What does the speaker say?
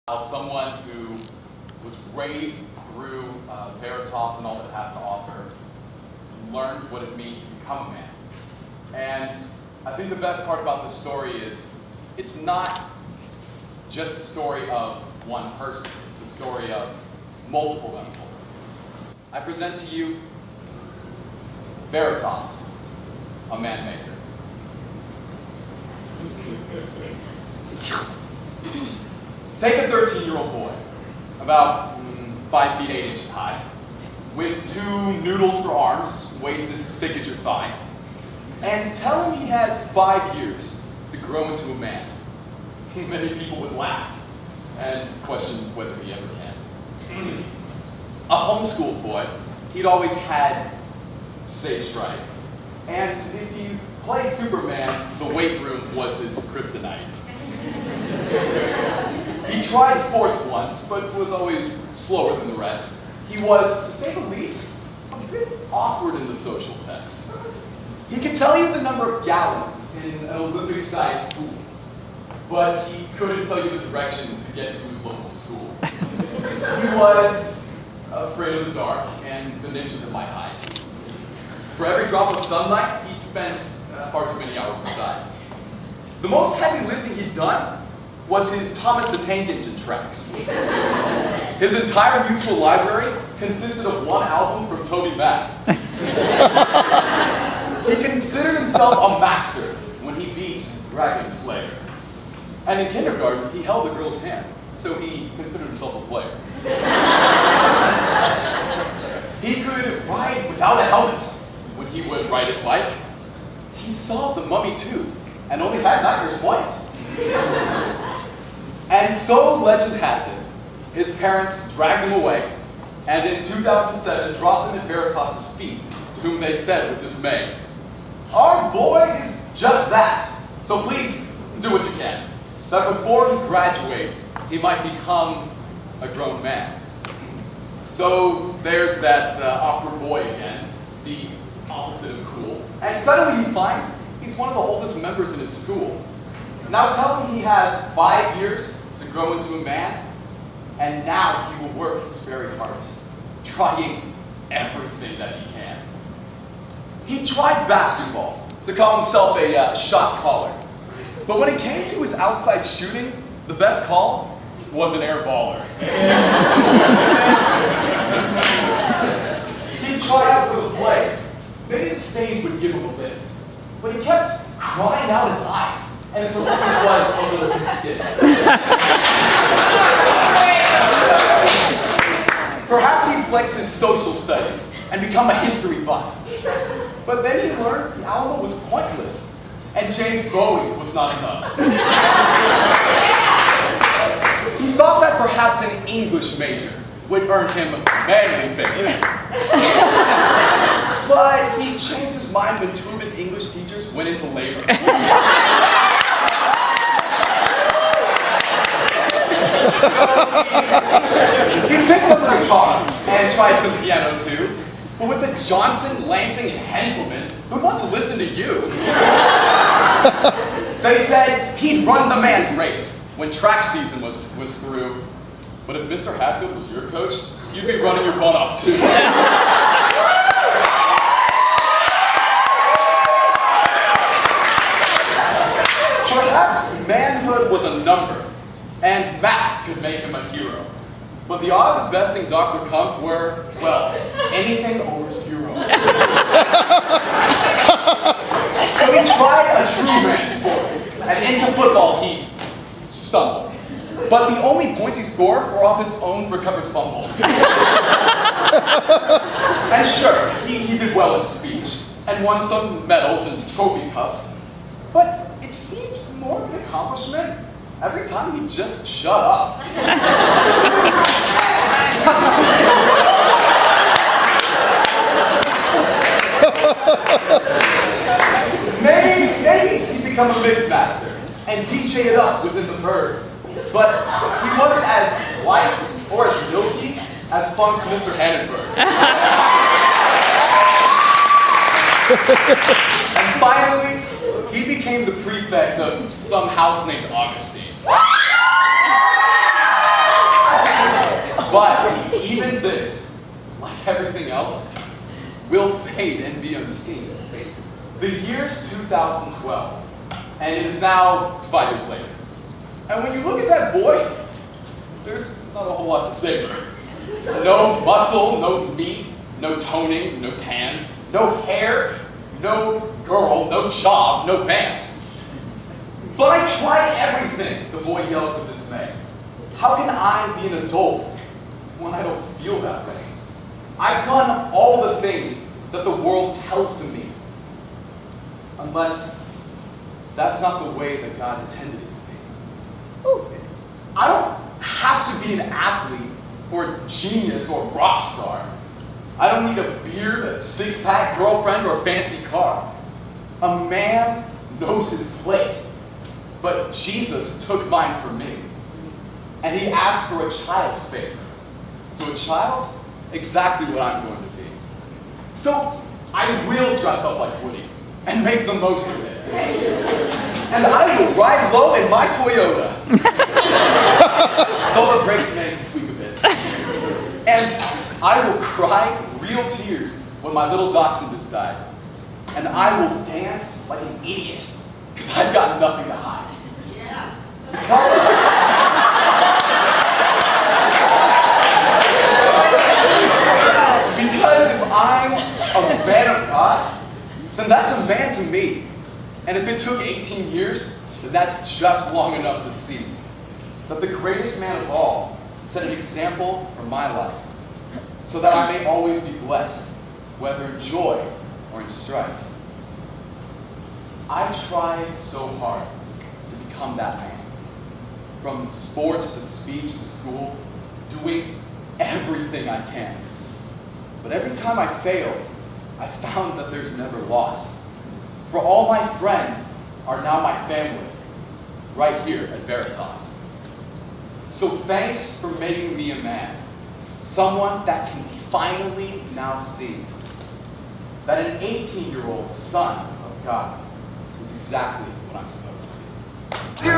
Someone who was raised through Veritas and all that it has to offer, learned what it means to become a man. And I think the best part about this story is it's not just the story of one person, it's the story of multiple people. I present to you Veritas, a man maker. Take a 13-year-old boy, about 5 feet 8 inches high, with 2 noodles for arms, waist as thick as your thigh, and tell him he has 5 years to grow into a man. Many people would laugh and question whether he ever can. A homeschooled boy, he'd always had stage fright. And if you played Superman, the weight room was his kryptonite. He tried sports once, but was always slower than the rest. He was, to say the least, a bit awkward in the social test. He could tell you the number of gallons in an Olympic-sized pool, but he couldn't tell you the directions to get to his local school. He was afraid of the dark and the ninjas at my height. For every drop of sunlight, he'd spent far too many hours inside. The most heavy lifting he'd done was his Thomas the Tank Engine tracks. His entire musical library consisted of one album from Toby Mac. He considered himself a master when he beat Dragon Slayer. And in kindergarten, he held the girl's hand, so he considered himself a player. He could ride without a helmet when he would ride his bike. He saw the Mummy too, and only had nightmares twice. And so legend has it, his parents dragged him away, and in 2007 dropped him at Veritas' feet, to whom they said with dismay, "Our boy is just that, so please do what you can, that before he graduates, he might become a grown man." So there's that awkward boy again, the opposite of cool, and suddenly he finds he's one of the oldest members in his school. Now tell him he has 5 years to grow into a man, and now he will work his very hardest, trying everything that he can. He tried basketball to call himself a shot caller, but when it came to his outside shooting, the best call was an air baller. He tried out for the play. Maybe the stage would give him a lift, but he kept crying out his eyes. And his performance was a little too stiff. Perhaps he'd flex his social studies and become a history buff. But then he learned the Alamo was pointless, and James Bowie was not enough. He thought that perhaps an English major would earn him manly fame. But he changed his mind when 2 of his English teachers went into labor. He picked up the guitar and tried some piano too, but with the Johnson, Lansing, and Henselman, who'd want to listen to you? They said he'd run the man's race when track season was through. But if Mr. Hatfield was your coach, you'd be running your butt off too. Perhaps manhood was a number, and math could make him a hero. But the odds of besting Dr. Kump were, well, anything over 0. So he tried a true man's sport, and into football he stumbled. But the only points he scored were off his own recovered fumbles. And sure, he did well in speech, and won some medals and trophy cups. But it seemed more of an accomplishment every time he just shut up. Maybe he'd become a mix master and DJ it up within the Birds. But he wasn't as light or as milky as Funk's Mr. Hannenberg. And finally, he became the prefect of some house named Augustine. even this, like everything else, will fade and be unseen. The year's 2012, and it is now 5 years later. And when you look at that boy, there's not a whole lot to savor. No muscle, no meat, no toning, no tan, no hair, no girl, no job, no band. But I tried everything, the boy yells with dismay. How can I be an adult when I don't feel that way? I've done all the things that the world tells to me. Unless that's not the way that God intended it to be. Ooh. I don't have to be an athlete or a genius or a rock star. I don't need a beard, a six-pack girlfriend, or a fancy car. A man knows his place, but Jesus took mine for me. And he asked for a child's faith. So a child, exactly what I'm going to be. So I will dress up like Woody and make the most of it. And I will ride low in my Toyota. Though the brakes may squeak a bit. And I will cry real tears when my little dachshund has died. And I will dance like an idiot, because I've got nothing to hide. Yeah. Because if I'm a man of God, then that's a man to me. And if it took 18 years, then that's just long enough to see that the greatest man of all set an example for my life, so that I may always be blessed, whether in joy or in strife. I tried so hard to become that man. From sports to speech to school, doing everything I can. But every time I failed, I found that there's never loss. For all my friends are now my family, right here at Veritas. So thanks for making me a man, someone that can finally now see that an 18-year-old son of God is exactly what I'm supposed to be.